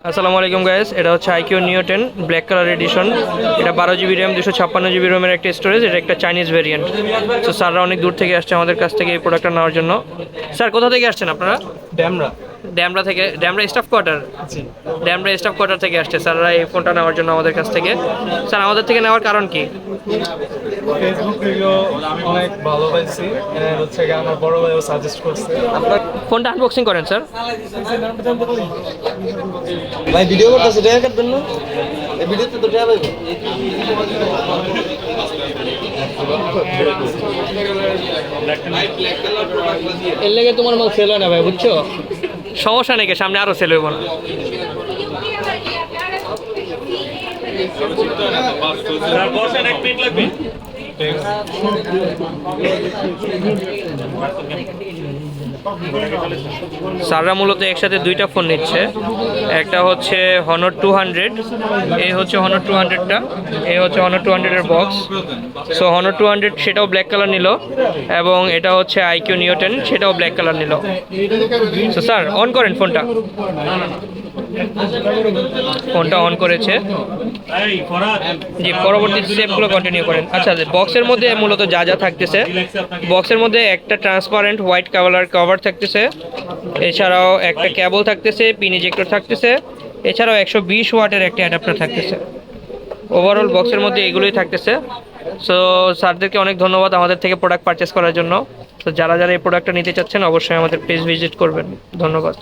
আসসালামু আলাইকুম গাইস, এটা হচ্ছে আইকিউ নিও 10 ব্ল্যাক কালার এডিশন। এটা 12 GB র্যাম 256 GB রোমের একটা স্টোরেজ। এটা একটা চাইনিজ ভেরিয়েন্ট। তো স্যাররা অনেক দূর থেকে আসছে আমাদের কাছ থেকে এই প্রোডাক্টটা নেওয়ার জন্য। স্যার কোথা থেকে আসছেন আপনারা? ড্যামরা। ড্যামরা থেকে, ড্যামরা স্টাফ কোয়ার্টার। জি। ড্যামরা স্টাফ কোয়ার্টার থেকে আসছে স্যাররা এই ফোনটা নেওয়ার জন্য আমাদের কাছ থেকে। স্যার আমাদের থেকে নেওয়ার কারণ কি? ফেসবুক রিভিউ অনেক ভালো পাইছি, হচ্ছে গিয়ে আমার বড় ভাইও সাজেস্ট করছে। আপনার ফোনটা আনবক্সিং করেন স্যার। ভাই ভিডিও করতেছে, টাকা কাটবেন না? এই ভিডিওতে তো টাকা পাইবো। এর লেগে তোমার মাল সেল হয় না ভাই, বুঝছো? সমস্যা নেই, সামনে আরো সেল হইব না। স্যাররা মূলত একসাথে দুইটা ফোন নিচ্ছে। একটা হচ্ছে হনর 200, এই হচ্ছে হনর 200টা, এই হচ্ছে হনর 200 এর বক্স। সো হনর 200 সেটাও ব্ল্যাক কালার নিল, এবং এটা হচ্ছে আইকিউ নিও 10 সেটাও ব্ল্যাক কালার নিল। সো স্যার অন করেন ফোনটা। ফোনটা অন করেছে। জি, পরবর্তী স্টেপগুলো কন্টিনিউ করেন। আচ্ছা, বক্সের মধ্যে মূলত যা যা থাকতেছে, বক্সের মধ্যে একটা ট্রান্সপারেন্ট হোয়াইট কালার কভার থাকতেছে, এছাড়াও একটা কেবল থাকতেছে, পিন ইজেক্টর থাকতেছে, এছাড়াও 120 ওয়াটের একটা অ্যাডাপ্টার থাকতেছে। ওভারঅল বক্সের মধ্যে এগুলোই থাকতেছে। সো স্যারদেরকে অনেক ধন্যবাদ আমাদের থেকে প্রোডাক্ট পারচেস করার জন্য। তো যারা যারা এই প্রোডাক্টটা নিতে চাচ্ছেন অবশ্যই আমাদের পেজ ভিজিট করবেন। ধন্যবাদ।